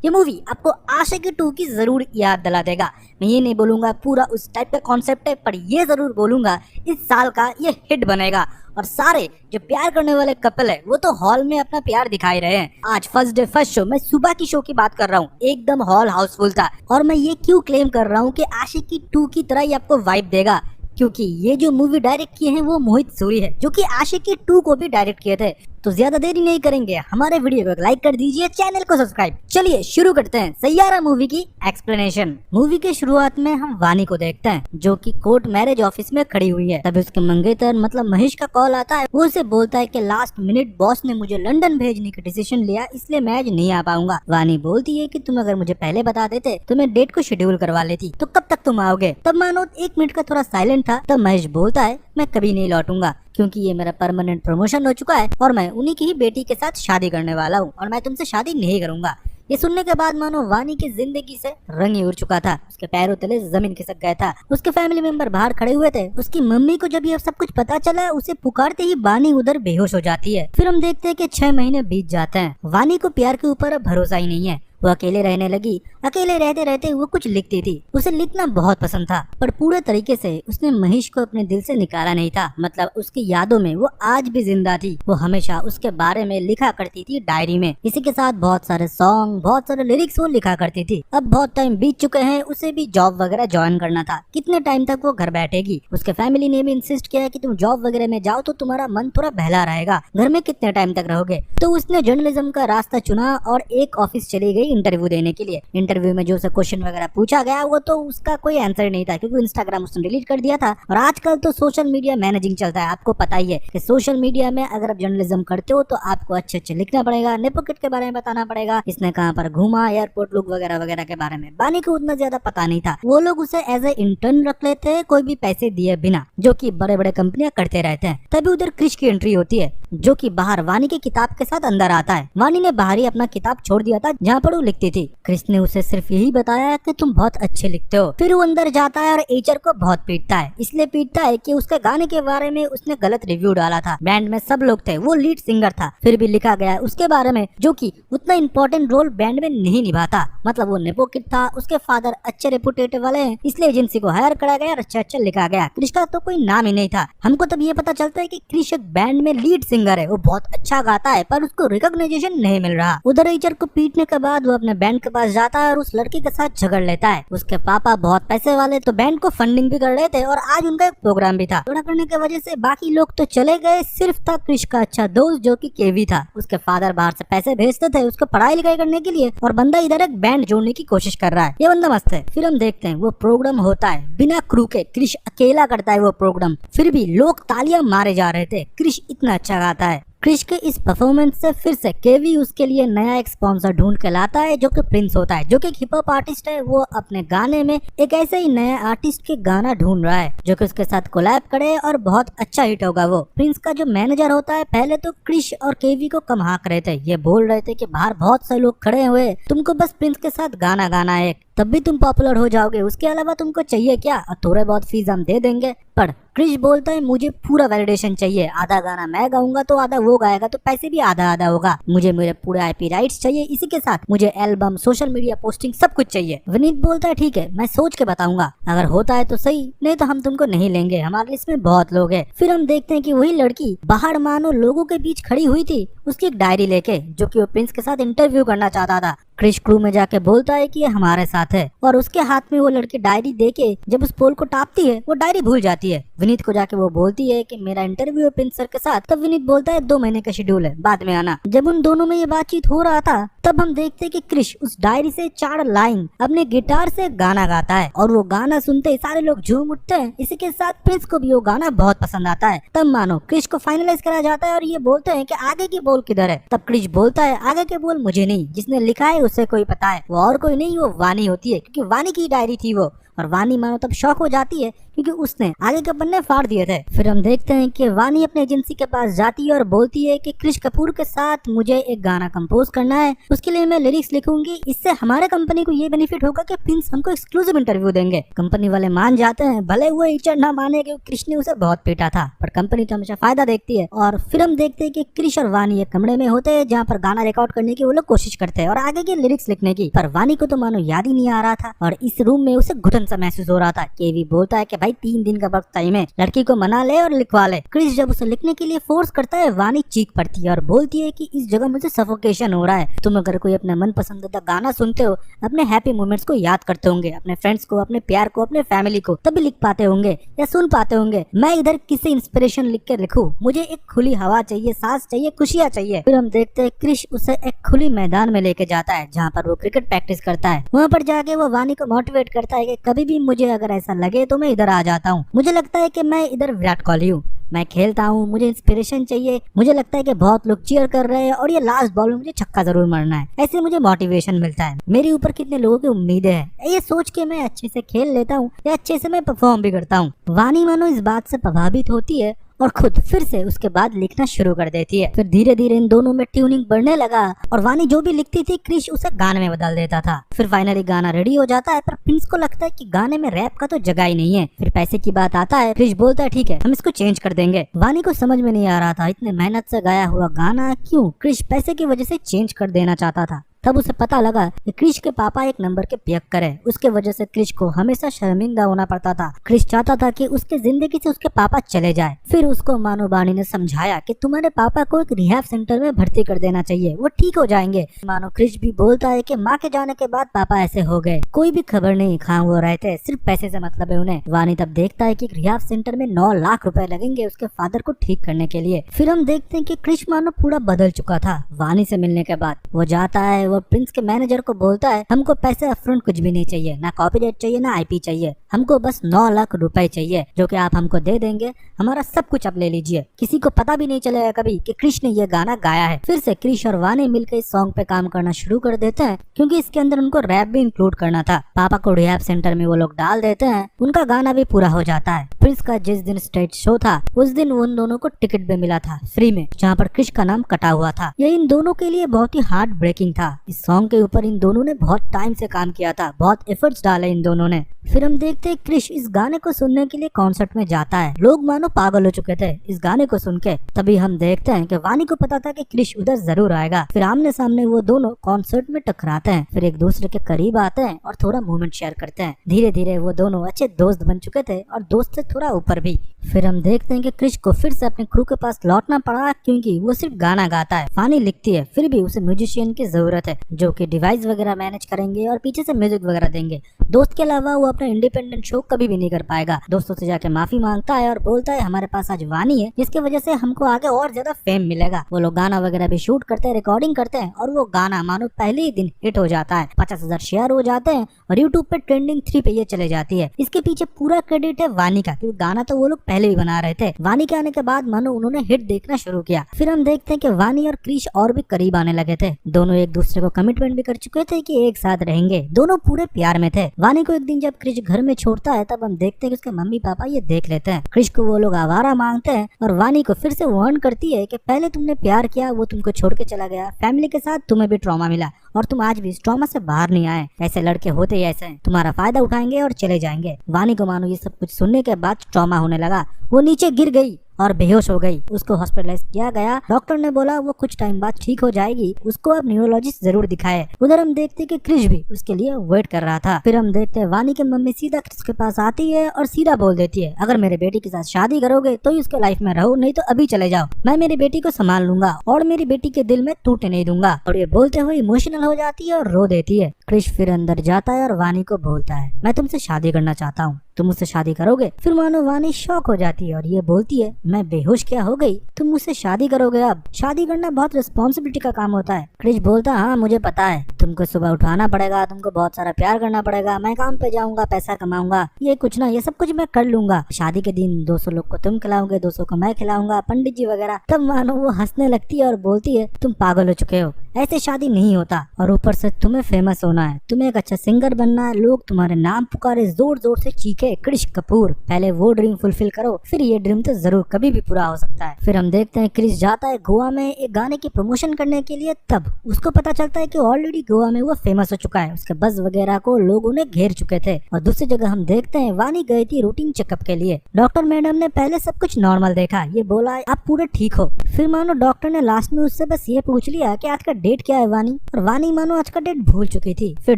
ये मूवी आपको आशिकी 2 की जरूर याद दिला देगा। मैं ये नहीं बोलूंगा पूरा उस टाइप का कॉन्सेप्ट है, पर ये जरूर बोलूंगा इस साल का ये हिट बनेगा और सारे जो प्यार करने वाले कपल है वो तो हॉल में अपना प्यार दिखाई रहे हैं। आज फर्स्ट डे फर्स्ट शो, मैं सुबह की शो की बात कर रहा हूँ, एकदम हॉल हाउसफुल था। और मैं ये क्यों क्लेम कर रहा हूँ कि आशिकी 2 की तरह ही आपको वाइब देगा, क्योंकि ये जो मूवी डायरेक्ट किए हैं वो मोहित सूरी है, जो कि आशिकी 2 को भी डायरेक्ट किए थे। तो ज्यादा देरी नहीं करेंगे, हमारे वीडियो को लाइक कर दीजिए, चैनल को सब्सक्राइब। चलिए शुरू करते हैं सैयारा मूवी की एक्सप्लेनेशन। मूवी के शुरुआत में हम वानी को देखते हैं, जो कि कोर्ट मैरिज ऑफिस में खड़ी हुई है। तभी उसके मंगेतर मतलब महेश का कॉल आता है। वो उसे बोलता है कि लास्ट मिनट बॉस ने मुझे लंदन भेजने का डिसीजन लिया, इसलिए मैं आज नहीं आ पाऊंगा। वानी बोलती है कि तुम अगर मुझे पहले बता देते तो मैं डेट को शेड्यूल करवा लेती। तो कब तक तुम आओगे? तब मानो 1 मिनट का थोड़ा साइलेंट था। तब महेश बोलता है मैं कभी नहीं लौटूंगा, क्योंकि ये मेरा परमानेंट प्रमोशन हो चुका है और मैं उन्हीं की ही बेटी के साथ शादी करने वाला हूँ और मैं तुमसे शादी नहीं करूंगा। ये सुनने के बाद मानो वानी की जिंदगी से रंग ही उड़ चुका था। उसके पैरों तले जमीन खिसक गया था। उसके फैमिली मेंबर बाहर खड़े हुए थे। उसकी मम्मी को जब ये सब कुछ पता चला, उसे पुकारते ही वानी उधर बेहोश हो जाती है। फिर हम देखते हैं कि 6 महीने बीत जाते हैं। वानी को प्यार के ऊपर अब भरोसा ही नहीं है। वो अकेले रहने लगी। अकेले रहते रहते वो कुछ लिखती थी। उसे लिखना बहुत पसंद था, पर पूरे तरीके से उसने महेश को अपने दिल से निकाला नहीं था। मतलब उसकी यादों में वो आज भी जिंदा थी। वो हमेशा उसके बारे में लिखा करती थी डायरी में। इसी के साथ बहुत सारे सॉन्ग, बहुत सारे लिरिक्स वो लिखा करती थी। अब बहुत टाइम बीत चुके हैं, उसे भी जॉब वगैरह ज्वाइन करना था। कितने टाइम तक वो घर बैठेगी? उसके फैमिली ने भी इंसिस्ट किया है कि तुम जॉब वगैरह में जाओ तो तुम्हारा मन थोड़ा बहला रहेगा, घर में कितने टाइम तक रहोगे? तो उसने जर्नलिज्म का रास्ता चुना और एक ऑफिस चली गई इंटरव्यू देने के लिए। इंटरव्यू में जो उसे क्वेश्चन वगैरह पूछा गया वो तो उसका कोई आंसर नहीं था, क्योंकि इंस्टाग्राम उसने डिलीट कर दिया था। और आजकल तो सोशल मीडिया मैनेजिंग चलता है। आपको पता ही है कि सोशल मीडिया में अगर आप जर्नलिज्म करते हो तो आपको अच्छे अच्छे लिखना पड़ेगा, नेपोकिट के बारे में बताना पड़ेगा, इसने कहाँ पर घूमा, एयरपोर्ट लुक वगैरह वगैरह के बारे में। वानी को उतना ज्यादा पता नहीं था। वो लोग उसे एज ए इंटर्न रख लेते हैं, कोई भी पैसे दिए बिना, जो कि बड़े बड़े कंपनियां करते रहते हैं। तभी उधर क्रिश की एंट्री होती है, जो कि बाहर वानी की किताब के साथ अंदर आता है। वानी ने बाहर ही अपना किताब छोड़ दिया था जहाँ पर वो लिखती थी। क्रिश ने उसे सिर्फ यही बताया कि तुम बहुत अच्छे लिखते हो। फिर वो अंदर जाता है और एचर को बहुत पीटता है। इसलिए पीटता है कि उसके गाने के बारे में उसने गलत रिव्यू डाला था। बैंड में सब लोग थे, वो लीड सिंगर था, फिर भी लिखा गया उसके बारे में, जो कि उतना इम्पोर्टेंट रोल बैंड में नहीं निभाता। मतलब वो नेपोकिड था, उसके फादर अच्छे रेपुटेटिव वाले हैं, इसलिए एजेंसी को हायर करा गया और अच्छा अच्छा लिखा गया। क्रिश का तो कोई नाम ही नहीं था। हमको तब ये पता चलता है कि क्रिश एक बैंड में लीड सिंगर है, वो बहुत अच्छा गाता है, पर उसको रिकॉग्नाइजेशन नहीं मिल रहा। उधर एचर को पीटने के बाद वो अपने बैंड के पास जाता है और उस लड़की के साथ झगड़ लेता है। उसके पापा बहुत पैसे वाले, तो बैंड को फंडिंग भी कर रहे थे और आज उनका एक प्रोग्राम भी था। थोड़ा करने की वजह से बाकी लोग तो चले गए, सिर्फ था क्रिश का अच्छा दोस्त जो कि केवी था। उसके फादर बाहर से पैसे भेजते थे उसको पढ़ाई लिखाई करने के लिए, और बंदा इधर एक बैंड जोड़ने की कोशिश कर रहा है। ये बंदा मस्त है। फिर हम देखते हैं वो प्रोग्राम होता है बिना क्रू के, क्रिश अकेला करता है वो प्रोग्राम। फिर भी लोग तालियां मारे जा रहे थे, क्रिश इतना अच्छा गाता है। क्रिश के इस परफॉर्मेंस से फिर से केवी उसके लिए नया एक स्पॉन्सर ढूंढ के लाता है, जो कि प्रिंस होता है, जो कि एक हिप हॉप आर्टिस्ट है। वो अपने गाने में एक ऐसे ही नया आर्टिस्ट के गाना ढूंढ रहा है जो कि उसके साथ कोलैब करे और बहुत अच्छा हिट होगा। वो प्रिंस का जो मैनेजर होता है, पहले तो क्रिश और केवी को कम हाँक रहे थे। ये बोल रहे थे कि बाहर बहुत से लोग खड़े हुए, तुमको बस प्रिंस के साथ गाना गाना है, तब भी तुम पॉपुलर हो जाओगे, उसके अलावा तुमको चाहिए क्या? और थोड़े बहुत फीस हम दे देंगे। पर क्रिश बोलता है मुझे पूरा वैलिडेशन चाहिए, आधा गाना मैं गाऊंगा तो आधा वो गाएगा, तो पैसे भी आधा आधा होगा। मुझे मेरे पूरे आईपी राइट्स चाहिए, इसी के साथ मुझे एल्बम, सोशल मीडिया पोस्टिंग सब कुछ चाहिए। विनीत बोलता है ठीक है, मैं सोच के बताऊंगा, अगर होता है तो सही, नहीं तो हम तुमको नहीं लेंगे, हमारे लिस्ट में बहुत लोग हैं। फिर हम देखते हैं कि वही लड़की बाहर मानो लोगों के बीच खड़ी हुई थी, उसकी एक डायरी लेके, जो कि वो प्रिंस के साथ इंटरव्यू करना चाहता था। क्रिश क्रू में जाके बोलता है कि ये हमारे साथ है, और उसके हाथ में वो लड़की डायरी देके जब उस पोल को टापती है, वो डायरी भूल जाती है। विनीत को जाके वो बोलती है कि मेरा इंटरव्यू है प्रिंस सर के साथ। तब विनीत बोलता है 2 महीने का शेड्यूल है, बाद में आना। जब उन दोनों में ये बातचीत हो रहा था, तब हम देखते हैं कि क्रिश उस डायरी से 4 लाइन अपने गिटार से गाना गाता है, और वो गाना सुनते ही सारे लोग झूम उठते हैं। इसी के साथ प्रिंस को भी वो गाना बहुत पसंद आता है। तब मानो क्रिश को फाइनलाइज करा जाता है और ये बोलते हैं कि आगे की बोल किधर है। तब क्रिश बोलता है आगे के बोल मुझे नहीं, जिसने लिखा है उसे कोई पता है, वो और कोई नहीं, वो वानी होती है, क्योंकि वानी की डायरी थी वो। और वानी मानो तब शॉक हो जाती है, क्योंकि उसने आगे के पन्ने फाड़ दिए थे। फिर हम देखते हैं कि वानी अपने एजेंसी के पास जाती है और बोलती है कि क्रिश कपूर के साथ मुझे एक गाना कंपोज करना है, उसके लिए मैं लिरिक्स लिखूंगी, इससे हमारे कंपनी को ये बेनिफिट होगा कि प्रिंस हमको एक्सक्लूसिव इंटरव्यू देंगे। कंपनी वाले मान जाते हैं, भले वो एचआर ना माने कि क्रिश ने उसे बहुत पीटा था, पर कंपनी तो हमेशा फायदा देखती है। और फिर हम देखते हैं कि क्रिश और वानी एक कमरे में होते हैं जहाँ पर गाना रिकॉर्ड करने की वो लोग कोशिश करते हैं और आगे के लिरिक्स लिखने की, पर वानी को तो मानो याद ही नहीं आ रहा था और इस रूम में उसे घुटन सा महसूस हो रहा था। केवी बोलता है कि भाई 3 दिन का वक्त टाइम है, लड़की को मना ले और लिखवा ले। क्रिश जब उसे लिखने के लिए फोर्स करता है, वानी चीख पड़ती है और बोलती है कि इस जगह मुझे सफोकेशन हो रहा है। तुम अगर कोई अपना मन पसंदीदा गाना सुनते हो, अपने हैप्पी मोमेंट्स को याद करते होंगे, अपने फ्रेंड्स को, अपने प्यार को, अपने फैमिली को, तभी लिख पाते होंगे या सुन पाते होंगे। मैं इधर किसी इंस्पिरेशन लिख के लिखूं, मुझे एक खुली हवा चाहिए, सांस चाहिए, खुशियाँ चाहिए। फिर हम देखते हैं क्रिश उसे एक खुली मैदान में लेके जाता है जहाँ पर वो क्रिकेट प्रैक्टिस करता है। वहाँ पर जाके वो वानी को मोटिवेट करता है कि कभी भी मुझे अगर ऐसा लगे तो मैं इधर आ जाता हूँ, मुझे लगता है कि मैं इधर विराट कोहली हूँ, मैं खेलता हूँ, मुझे इंस्पिरेशन चाहिए, मुझे लगता है कि बहुत लोग चीयर कर रहे हैं और ये लास्ट बॉल में मुझे छक्का जरूर मारना है, ऐसे मुझे मोटिवेशन मिलता है, मेरे ऊपर कितने लोगों की उम्मीदें हैं, ये सोच के मैं अच्छे से खेल लेता हूँ या अच्छे से मैं परफॉर्म भी करता हूँ। वानी मानो इस बात से प्रभावित होती है और खुद फिर से उसके बाद लिखना शुरू कर देती है। फिर धीरे धीरे इन दोनों में ट्यूनिंग बढ़ने लगा और वानी जो भी लिखती थी क्रिश उसे गाने में बदल देता था। फिर फाइनली गाना रेडी हो जाता है, पर प्रिंस को लगता है कि गाने में रैप का तो जगह ही नहीं है। फिर पैसे की बात आता है, क्रिश बोलता है ठीक है हम इसको चेंज कर देंगे। वानी को समझ में नहीं आ रहा था इतने मेहनत से गाया हुआ गाना क्यों क्रिश पैसे की वजह से चेंज कर देना चाहता था। तब उसे पता लगा कि क्रिश के पापा एक नंबर के पियक्कर है, उसके वजह से क्रिश को हमेशा शर्मिंदा होना पड़ता था। क्रिश चाहता था कि उसके जिंदगी से उसके पापा चले जाए। फिर उसको मानो बानी ने समझाया कि तुम्हारे पापा को एक रिहैब सेंटर में भर्ती कर देना चाहिए, वो ठीक हो जाएंगे। मानो क्रिश भी बोलता है कि माँ के जाने के बाद पापा ऐसे हो गए, कोई भी खबर नहीं, खां वो रहते, सिर्फ पैसे से मतलब है उन्हें। वानी तब देखता है कि रिहैब सेंटर में 9 लाख रुपए लगेंगे उसके फादर को ठीक करने के लिए। फिर हम देखते हैं कि क्रिश मानो पूरा बदल चुका था वानी से मिलने के बाद। वो जाता है, वो प्रिंस के मैनेजर को बोलता है हमको पैसे अपफ्रंट कुछ भी नहीं चाहिए, ना कॉपीराइट चाहिए ना आईपी चाहिए, हमको बस 9 लाख रुपए चाहिए जो कि आप हमको दे देंगे, हमारा सब कुछ आप ले लीजिए, किसी को पता भी नहीं चलेगा कभी कि क्रिश ने ये गाना गाया है। फिर से क्रिश और वानी मिलकर इस सॉन्ग पे काम करना शुरू कर देते हैं क्योंकि इसके अंदर उनको रैप भी इंक्लूड करना था। पापा को रिहैब सेंटर में वो लोग डाल देते हैं, उनका गाना भी पूरा हो जाता है। प्रिंस का जिस दिन स्टेज शो था उस दिन उन दोनों को टिकट भी मिला था फ्री में, जहाँ पर क्रिश का नाम कटा हुआ था। ये इन दोनों के लिए बहुत ही हार्ट ब्रेकिंग था। इस सॉन्ग के ऊपर इन दोनों ने बहुत टाइम से काम किया था, बहुत एफर्ट्स डाले इन दोनों ने। फिर हम देखते हैं क्रिश इस गाने को सुनने के लिए कॉन्सर्ट में जाता है। लोग मानो पागल हो चुके थे इस गाने को सुन के। तभी हम देखते हैं कि वानी को पता था कि क्रिश उधर जरूर आएगा। फिर आमने सामने वो दोनों कॉन्सर्ट में टकराते हैं, फिर एक दूसरे के करीब आते हैं और थोड़ा मोमेंट शेयर करते हैं। धीरे धीरे वो दोनों अच्छे दोस्त बन चुके थे और दोस्त से थोड़ा ऊपर भी। फिर हम देखते हैं कि क्रिश को फिर से अपने क्रू के पास लौटना पड़ा क्योंकि वो सिर्फ गाना गाता है, वानी लिखती है, फिर भी उसे म्यूजिशियन की जरूरत है जो कि डिवाइस वगैरह मैनेज करेंगे और पीछे से म्यूजिक वगैरह देंगे। दोस्त के अलावा वो अपना इंडिपेंडेंट शो कभी भी नहीं कर पाएगा। दोस्तों से जाके माफी मांगता है और बोलता है हमारे पास आज वानी है जिसकी वजह से हमको आगे और ज्यादा फेम मिलेगा। वो लोग गाना वगैरह भी शूट करते हैं, रिकॉर्डिंग करते हैं और वो गाना मानो पहले ही दिन हिट हो जाता है, 50,000 शेयर हो जाते हैं और यूट्यूब पे ट्रेंडिंग 3 पे ये चले जाती है। इसके पीछे पूरा क्रेडिट है वानी का, क्योंकि गाना तो वो लोग पहले भी बना रहे थे। वानी के आने के बाद मानो उन्होंने हिट देखना शुरू किया। फिर हम देखते हैं कि वानी और क्रिश और भी करीब आने लगे थे। दोनों एक दूसरे को कमिटमेंट भी कर चुके थे कि एक साथ रहेंगे। दोनों पूरे प्यार में थे। वानी को एक दिन जब क्रिश घर में छोड़ता है तब हम देखते हैं कि उसके मम्मी पापा ये देख लेते हैं। क्रिश को वो लोग आवारा मांगते हैं और वानी को फिर से वार्न करती है कि पहले तुमने प्यार किया, वो तुमको छोड़ के चला गया, फैमिली के साथ तुम्हें भी ट्रॉमा मिला और तुम आज भी इस ट्रॉमा से बाहर नहीं आए। ऐसे लड़के होते ही ऐसे हैं, तुम्हारा फायदा उठाएंगे और चले जाएंगे। वानी को मानो ये सब कुछ सुनने के बाद ट्रॉमा होने लगा। वो नीचे गिर गई और बेहोश हो गई। उसको हॉस्पिटलाइज किया गया। डॉक्टर ने बोला वो कुछ टाइम बाद ठीक हो जाएगी, उसको अब न्यूरोलॉजिस्ट जरूर दिखाए। उधर हम देखते कि क्रिश भी उसके लिए वेट कर रहा था। फिर हम देखते हैं वानी की मम्मी सीधा क्रिश के पास आती है और सीधा बोल देती है अगर मेरे बेटी के साथ शादी करोगे तो ही उसके लाइफ में रहो, नहीं तो अभी चले जाओ, मैं मेरी बेटी को संभाल लूंगा और मेरी बेटी के दिल में टूटे नहीं दूंगा। और ये बोलते हुए इमोशनल हो जाती है और रो देती है। क्रिश फिर अंदर जाता है और वानी को बोलता है मैं तुमसे शादी करना चाहता हूँ, तुम मुझसे शादी करोगे? फिर मानो वानी शॉक हो जाती है और ये बोलती है मैं बेहोश क्या हो गई, तुम मुझसे शादी करोगे? अब शादी करना बहुत रिस्पॉन्सिबिलिटी का काम होता है। क्रिश बोलता हाँ मुझे पता है, तुमको सुबह उठाना पड़ेगा, तुमको बहुत सारा प्यार करना पड़ेगा, मैं काम पे जाऊंगा, पैसा कमाऊंगा, ये कुछ ना ये सब कुछ मैं कर लूंगा। शादी के दिन 200 लोग को तुम खिलाओगे, 200 को मैं खिलाऊंगा, पंडित जी वगैरह। तब मानो वो हंसने लगती है और बोलती है तुम पागल हो चुके हो, ऐसे शादी नहीं होता, और ऊपर से तुम्हें फेमस होना है, तुम्हें एक अच्छा सिंगर बनना है, लोग तुम्हारे नाम पुकारे, जोर जोर से चीखे क्रिश कपूर। पहले वो ड्रीम फुलफिल करो, फिर ये ड्रीम तो जरूर कभी भी पूरा हो सकता है। फिर हम देखते हैं क्रिश जाता है गोवा में एक गाने की प्रमोशन करने के लिए। तब उसको पता चलता है कि ऑलरेडी गोवा में वो फेमस हो चुका है, उसके बस वगैरह को लोगों ने घेर चुके थे। और दूसरी जगह हम देखते हैं वानी गई थी रूटीन चेकअप के लिए। डॉक्टर मैडम ने पहले सब कुछ नॉर्मल देखा, ये बोला आप पूरे ठीक हो। फिर मानो डॉक्टर ने लास्ट में उससे बस ये पूछ लिया कि आज का डेट क्या है वानी, और वानी मानो आज का डेट भूल चुकी थी। फिर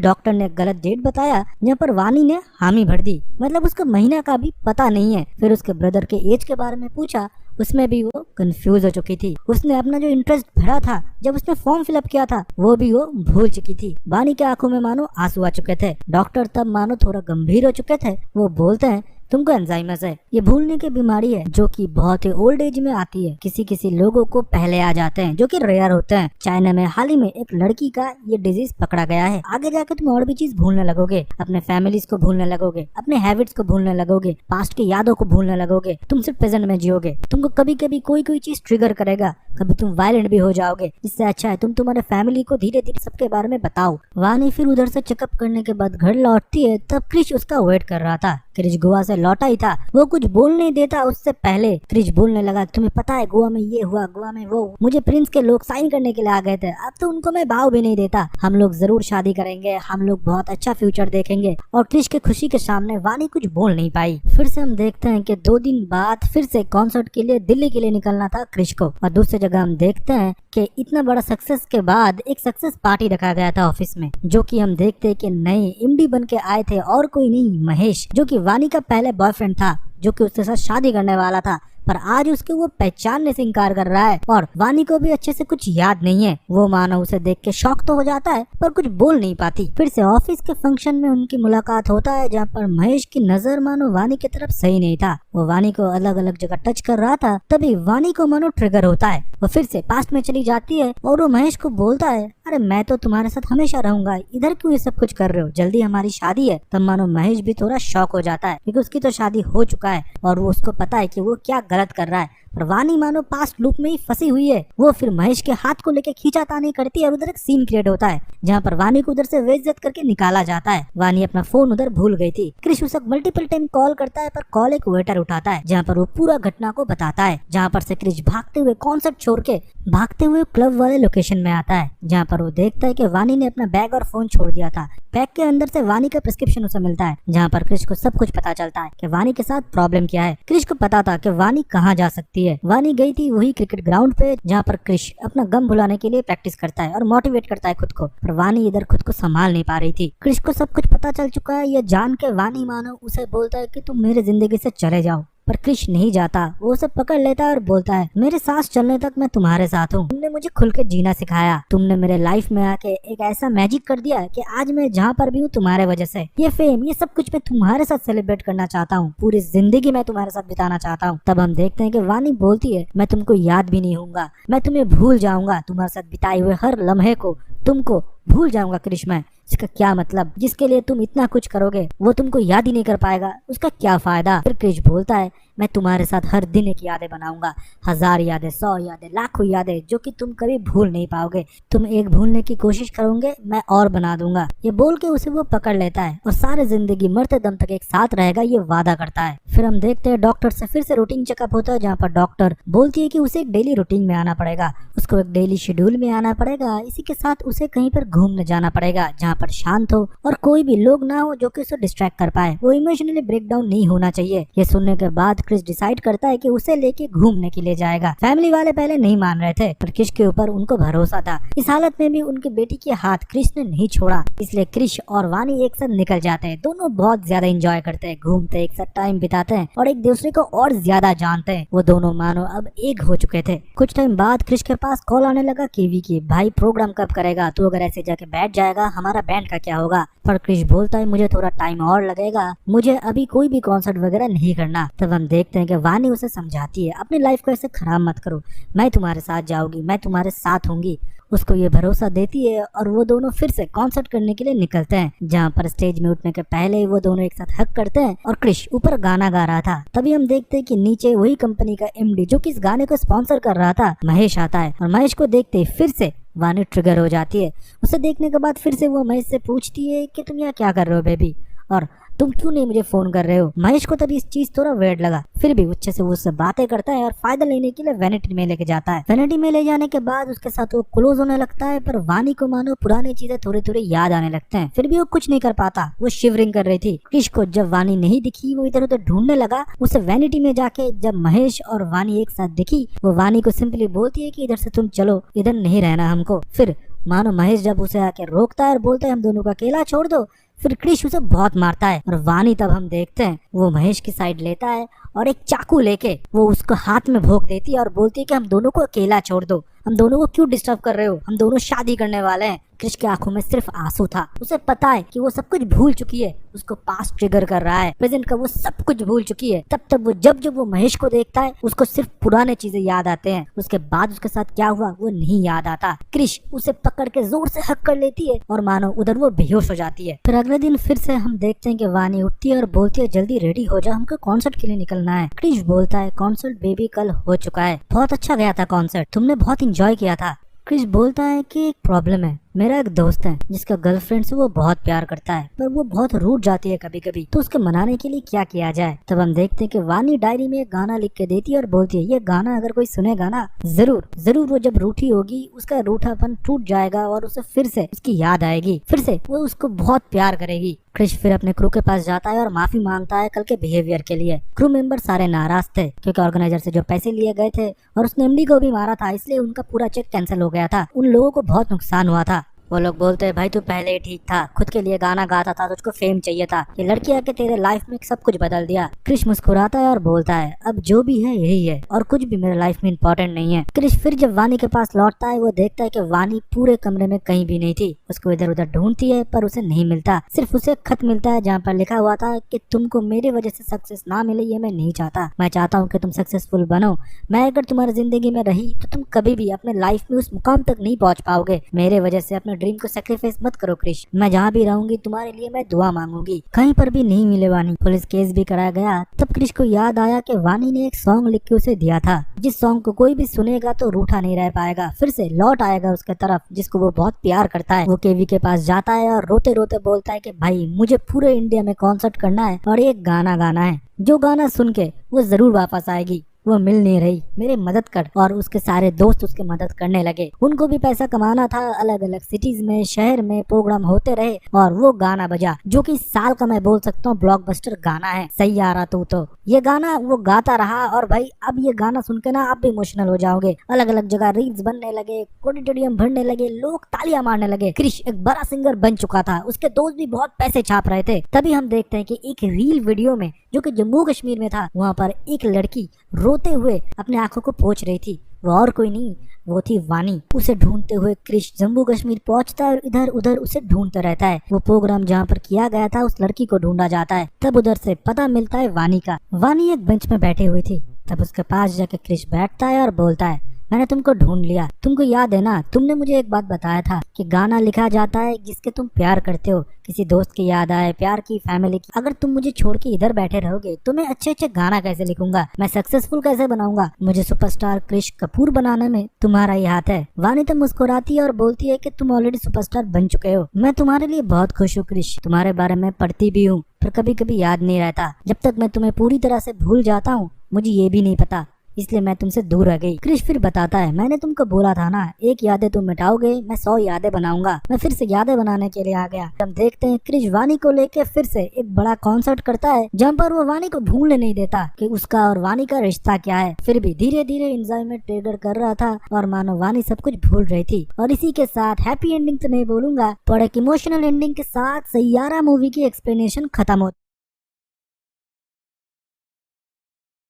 डॉक्टर ने गलत डेट बताया, जहाँ पर वानी ने हामी भर दी, मतलब उसको महीना का भी पता नहीं है। फिर उसके ब्रदर के एज के बारे में पूछा, उसमें भी वो कंफ्यूज हो चुकी थी। उसने अपना जो इंटरेस्ट भरा था जब उसने फॉर्म फिलअप किया था वो भी वो भूल चुकी थी। वानी के आंखों में मानो आंसू आ चुके थे। डॉक्टर तब मानो थोड़ा गंभीर हो चुके थे। वो बोलते हैं तुमको एल्जाइमर्स है, ये भूलने की बीमारी है जो कि बहुत ही ओल्ड एज में आती है। किसी किसी लोगों को पहले आ जाते हैं जो कि रेयर होते हैं। चाइना में हाल ही में एक लड़की का ये डिजीज पकड़ा गया है। आगे जाके तुम और भी चीज भूलने लगोगे, अपने फैमिलीज को भूलने लगोगे, अपने हैबिट्स को भूलने लगोगे, पास्ट की यादों को भूलने लगोगे। तुम सिर्फ प्रेजेंट में जियोगे। तुमको कभी कभी कोई कोई चीज ट्रिगर करेगा, कभी तुम वायलेंट भी हो जाओगे। इससे अच्छा है तुम तुम्हारे फैमिली को धीरे धीरे सबके बारे में बताओ। वानी फिर उधर से चेकअप करने के बाद घर लौटती है, तब क्रिश उसका वेट कर रहा था। क्रिश गोवा से लौटा ही था, वो कुछ बोल नहीं देता। उससे पहले क्रिश बोलने लगा, तुम्हें पता है गोवा में ये हुआ, गोवा में वो, मुझे प्रिंस के लोग साइन करने के लिए आ गए थे, अब तो उनको मैं भाव भी नहीं देता। हम लोग जरूर शादी करेंगे, हम लोग बहुत अच्छा फ्यूचर देखेंगे। और क्रिश के खुशी के सामने वानी कुछ बोल नहीं पाई। फिर से हम देखते हैं कि 2 दिन बाद फिर से कॉन्सर्ट के लिए दिल्ली के लिए निकलना था क्रिश को। और दूसरी जगह हम देखते हैं कि इतना बड़ा सक्सेस के बाद एक सक्सेस पार्टी रखा गया था ऑफिस में, जो कि हम देखते हैं कि नए एमडी बन के आए थे और कोई नहीं, महेश, जो कि वानी का पहले बॉयफ्रेंड था, जो कि उसके साथ शादी करने वाला था। पर आज उसके वो पहचानने से इनकार कर रहा है। और वानी को भी अच्छे से कुछ याद नहीं है। वो मानो उसे देख के शॉक तो हो जाता है पर कुछ बोल नहीं पाती। फिर से ऑफिस के फंक्शन में उनकी मुलाकात होता है, जहाँ पर महेश की नजर मानो वानी की तरफ सही नहीं था। वो वानी को अलग अलग जगह टच कर रहा था। तभी वानी को मानो ट्रिगर होता है, वो फिर से पास्ट में चली जाती है और वो महेश को बोलता है, अरे मैं तो तुम्हारे साथ हमेशा रहूंगा, इधर क्यों ये सब कुछ कर रहे हो, जल्दी हमारी शादी है। तब मानो महेश भी थोड़ा शॉक हो जाता है, क्योंकि उसकी तो शादी हो चुका है और वो उसको पता है कि वो क्या गलत कर रहा है। पर वानी मानो पास्ट लूप में ही फंसी हुई है। वो फिर महेश के हाथ को लेके खींचातानी करती है और उधर एक सीन क्रिएट होता है, जहाँ पर वानी को उधर से बेइज्जत करके निकाला जाता है। वानी अपना फोन उधर भूल गई थी। क्रिश उसे मल्टीपल टाइम कॉल करता है, पर कॉल एक वेटर उठाता है, जहाँ पर वो पूरा घटना को बताता है। जहाँ पर से क्रिश भागते हुए कॉन्सर्ट छोड़ के भागते हुए क्लब वाले लोकेशन में आता है, जहाँ पर वो देखता है कि वानी ने अपना बैग और फोन छोड़ दिया था। बैग के अंदर से वानी का प्रिस्क्रिप्शन उसे मिलता है, जहाँ पर क्रिश को सब कुछ पता चलता है कि वानी के साथ प्रॉब्लम क्या है। क्रिश को पता था कि वानी कहाँ जा सकती है। वानी गई थी वही क्रिकेट ग्राउंड पे, जहाँ पर क्रिश अपना गम भुलाने के लिए प्रैक्टिस करता है और मोटिवेट करता है खुद को। पर वानी इधर खुद को संभाल नहीं पा रही थी। क्रिश को सब कुछ पता चल चुका है। ये जान के वानी मानो उसे बोलता है कि तुम मेरे जिंदगी से चले जाओ, पर क्रिश नहीं जाता। वो उसे पकड़ लेता है और बोलता है, मेरे सांस चलने तक मैं तुम्हारे साथ हूँ। तुमने मुझे खुल के जीना सिखाया, तुमने मेरे लाइफ में आके एक ऐसा मैजिक कर दिया कि आज मैं जहाँ पर भी हूँ तुम्हारे वजह से। ये फेम, ये सब कुछ मैं तुम्हारे साथ सेलिब्रेट करना चाहता हूँ, पूरी जिंदगी मैं तुम्हारे साथ बिताना चाहता हूँ। तब हम देखते हैं कि वानी बोलती है, मैं तुमको याद भी नहीं हूँगा, मैं तुम्हें भूल जाऊंगा, तुम्हारे साथ बिताए हुए हर लम्हे को तुमको भूल जाऊंगा क्रिश मैं। इसका क्या मतलब, जिसके लिए तुम इतना कुछ करोगे वो तुमको याद ही नहीं कर पाएगा, उसका क्या फायदा। फिर क्रिश बोलता है, मैं तुम्हारे साथ हर दिन एक यादें बनाऊंगा, 1000 यादें, 100 यादें, लाखों यादें, जो कि तुम कभी भूल नहीं पाओगे। तुम एक भूलने की कोशिश करोगे, मैं और बना दूंगा। ये बोल के उसे वो पकड़ लेता है और सारी जिंदगी मरते दम तक एक साथ रहेगा ये वादा करता है। फिर हम देखते हैं डॉक्टर से फिर से रूटीन चेकअप होता है, जहाँ पर डॉक्टर बोलती है कि उसे एक डेली रूटीन में आना पड़ेगा, उसको एक डेली शेड्यूल में आना पड़ेगा। इसी के साथ उसे कहीं पर घूमने जाना पड़ेगा, जहाँ पर शांत हो और कोई भी लोग ना हो जो कि उसे डिस्ट्रैक्ट कर पाए। वो इमोशनली ब्रेक डाउन नहीं होना चाहिए। ये सुनने के बाद क्रिश डिसाइड करता है कि उसे लेके घूमने के लिए जाएगा। फैमिली वाले पहले नहीं मान रहे थे, पर क्रिश के ऊपर उनको भरोसा था। इस हालत में भी उनकी बेटी के हाथ क्रिश ने नहीं छोड़ा, इसलिए क्रिश और वानी एक साथ निकल जाते हैं। दोनों बहुत ज्यादा एंजॉय करते हैं, घूमते हैं, एक साथ टाइम बिताते हैं और एक दूसरे को और ज्यादा जानते हैं। वो दोनों मानो अब एक हो चुके थे। कुछ टाइम बाद क्रिश के पास कॉल आने लगा कीवी की, भाई प्रोग्राम कब करेगा, तू अगर ऐसे जाके बैठ जाएगा हमारा बैंड का क्या होगा। पर क्रिश बोलता है, मुझे थोड़ा टाइम और लगेगा, मुझे अभी कोई भी कॉन्सर्ट वगैरह नहीं करना। तब हम देखते हैं कि वानी उसे समझाती है, अपनी लाइफ को ऐसे खराब मत करो, मैं तुम्हारे साथ जाऊंगी, मैं तुम्हारे साथ होंगी। उसको ये भरोसा देती है और वो दोनों फिर से कॉन्सर्ट करने के लिए निकलते हैं, जहाँ पर स्टेज में उठने के पहले वो दोनों एक साथ हक करते हैं और क्रिश ऊपर गाना गा रहा था। तभी हम देखते हैं कि नीचे वही कंपनी का एमडी जो कि इस गाने को स्पॉन्सर कर रहा था, महेश आता है और महेश को देखते फिर से वानी ट्रिगर हो जाती है। उसे देखने के बाद फिर से वो महेश से पूछती है कि तुम यहाँ क्या कर रहे हो बेबी, और तुम क्यों नहीं मुझे फोन कर रहे हो। महेश को तभी इस चीज थोड़ा वेird लगा, फिर भी अच्छे से वो उससे बातें करता है और फायदा लेने के लिए वैनिटी में लेके जाता है। वैनिटी में ले जाने के बाद उसके साथ वो क्लोज होने लगता है, पर वानी को मानो पुरानी चीजें थोड़ी थोड़ी याद आने लगते हैं। फिर भी वो कुछ नहीं कर पाता, वो शिवरिंग कर रही थी। क्रिश को जब वानी नहीं दिखी वो इधर उधर ढूंढने लगा। उसे वैनिटी में जाके जब महेश और वानी एक साथ दिखी, वो वानी को सिंपली बोलती है कि इधर से तुम चलो, इधर नहीं रहना हमको। फिर मानो महेश जब उसे आके रोकता है और बोलता है हम दोनों को अकेला छोड़ दो, फिर क्रिश उसे बहुत मारता है और वानी तब हम देखते हैं वो महेश की साइड लेता है और एक चाकू लेके वो उसको हाथ में भोंक देती है और बोलती है कि हम दोनों को अकेला छोड़ दो, हम दोनों को क्यों डिस्टर्ब कर रहे हो, हम दोनों शादी करने वाले हैं। क्रिश की आंखों में सिर्फ आंसू था। उसे पता है कि वो सब कुछ भूल चुकी है, उसको पास्ट ट्रिगर कर रहा है, प्रेजेंट का वो सब कुछ भूल चुकी है। तब वो जब वो महेश को देखता है उसको सिर्फ पुराने चीजें याद आते हैं, उसके बाद उसके साथ क्या हुआ वो नहीं याद आता। क्रिश उसे पकड़ के जोर से हक कर लेती है और मानो उधर वो बेहोश हो जाती है। फिर अगले दिन फिर से हम देखते हैं कि वानी उठती है और बोलती है जल्दी रेडी हो जा, हमको कॉन्सर्ट के लिए निकलना है। क्रिश बोलता है कॉन्सर्ट बेबी कल हो चुका है, बहुत अच्छा गया था कॉन्सर्ट, तुमने बहुत इंजॉय किया था। क्रिश बोलता है कि एक प्रॉब्लम है, मेरा एक दोस्त है जिसका गर्लफ्रेंड से वो बहुत प्यार करता है, पर वो बहुत रूठ जाती है कभी कभी, तो उसके मनाने के लिए क्या किया जाए। तब हम देखते हैं कि वानी डायरी में एक गाना लिख के देती है और बोलती है ये गाना अगर कोई सुनेगा ना, जरूर जरूर वो जब रूठी होगी उसका रूठापन टूट जाएगा और उसे फिर से उसकी याद आएगी, फिर से वो उसको बहुत प्यार करेगी। क्रिश फिर अपने क्रू के पास जाता है और माफी मांगता है कल के बिहेवियर के लिए। क्रू मेंबर सारे नाराज थे क्योंकि ऑर्गेनाइजर से जो पैसे लिए गए थे और उसने एमडी को भी मारा था, इसलिए उनका पूरा चेक कैंसिल हो गया था। उन लोगों को बहुत नुकसान हुआ था। वो लोग बोलते हैं भाई तू पहले ही ठीक था, खुद के लिए गाना गाता था, तुझको फेम चाहिए था, ये लड़की आके तेरे लाइफ में सब कुछ बदल दिया। क्रिश मुस्कुराता है और बोलता है अब जो भी है यही है और कुछ भी मेरे लाइफ में इम्पोर्टेंट नहीं है। क्रिश फिर जब वानी के पास लौटता है वो देखता है कि वानी पूरे कमरे में कहीं भी नहीं थी। उसको इधर उधर ढूंढती है पर उसे नहीं मिलता, सिर्फ उसे खत मिलता है जहाँ पर लिखा हुआ था कि तुमको मेरी वजह से सक्सेस ना मिले ये मैं नहीं चाहता, मैं चाहता हूँ कि तुम सक्सेसफुल बनो। मैं अगर तुम्हारी जिंदगी में रही तो तुम कभी भी अपने लाइफ में उस मुकाम तक नहीं पहुँच पाओगे। मेरे वजह से अपने ड्रीम को सेक्रीफाइस मत करो क्रिश, मैं जहाँ भी रहूंगी तुम्हारे लिए मैं दुआ मांगूंगी। कहीं पर भी नहीं मिले वानी, पुलिस केस भी कराया गया। तब क्रिश को याद आया कि वानी ने एक सॉन्ग लिख के उसे दिया था, जिस सॉन्ग को कोई भी सुनेगा तो रूठा नहीं रह पाएगा, फिर से लौट आएगा उसके तरफ जिसको वो बहुत प्यार करता है। वो केवी के पास जाता है और रोते रोते बोलता है कि भाई मुझे पूरे इंडिया में कॉन्सर्ट करना है और एक गाना गाना है, जो गाना सुन के वो जरूर वापस आएगी, वो मिल नहीं रही, मेरी मदद कर। और उसके सारे दोस्त उसकी मदद करने लगे, उनको भी पैसा कमाना था, अलग अलग सिटीज में शहर में प्रोग्राम होते रहे और वो गाना बजा जो कि साल का मैं बोल सकता हूँ ब्लॉकबस्टर गाना है, सही आ रहा तो ये गाना वो गाता रहा। और भाई अब ये गाना सुन के ना आप भी इमोशनल हो जाओगे, अलग अलग जगह रील्स बनने लगे, ऑडिटोरियम भरने लगे, लोग तालियां मारने लगे। क्रिश एक बड़ा सिंगर बन चुका था, उसके दोस्त भी बहुत पैसे छाप रहे थे। तभी हम देखते हैं कि एक रील वीडियो में जो कि जम्मू कश्मीर में था, वहाँ पर एक लड़की रोते हुए अपने आंखों को पोंछ रही थी, वो और कोई नहीं वो थी वानी। उसे ढूंढते हुए क्रिश जम्मू कश्मीर पहुंचता है और इधर उधर उसे ढूंढता रहता है। वो प्रोग्राम जहाँ पर किया गया था उस लड़की को ढूंढा जाता है। तब उधर से पता मिलता है वानी का। वानी एक बेंच में बैठी हुई थी, तब उसके पास जाके क्रिश बैठता है और बोलता है मैंने तुमको ढूंढ लिया, तुमको याद है ना तुमने मुझे एक बात बताया था कि गाना लिखा जाता है जिसके तुम प्यार करते हो, किसी दोस्त की याद आए, प्यार की, फैमिली की। अगर तुम मुझे छोड़ के इधर बैठे रहोगे तो मैं अच्छे अच्छे गाना कैसे लिखूंगा, मैं सक्सेसफुल कैसे बनाऊंगा, मुझे सुपरस्टार क्रिश कपूर बनाने में तुम्हारा ही हाथ है। वानी तो मुस्कुराती है और बोलती है कि तुम ऑलरेडी सुपरस्टार बन चुके हो, मैं तुम्हारे लिए बहुत खुश हूँ क्रिश, तुम्हारे बारे में पढ़ती भी हूँ पर कभी कभी याद नहीं रहता, जब तक मैं तुम्हें पूरी तरह से भूल जाता हूँ मुझे ये भी नहीं पता, इसलिए मैं तुमसे दूर रह गई। क्रिश फिर बताता है मैंने तुमको बोला था ना एक यादें तुम मिटाओगे, मैं 100 यादें बनाऊंगा। मैं फिर से यादें बनाने के लिए आ गया। हम देखते हैं क्रिश वानी को लेके फिर से एक बड़ा कॉन्सर्ट करता है जहाँ पर वो वानी को भूलने नहीं देता कि उसका और वानी का रिश्ता क्या है। फिर भी धीरे धीरे एंजॉयमेंट ट्रिगर कर रहा था और मानो वानी सब कुछ भूल रही थी। और इसी के साथ हैप्पी एंडिंग तो नहीं बोलूंगा पर एक इमोशनल एंडिंग के साथ सैयारा मूवी की एक्सप्लेनेशन खत्म होती।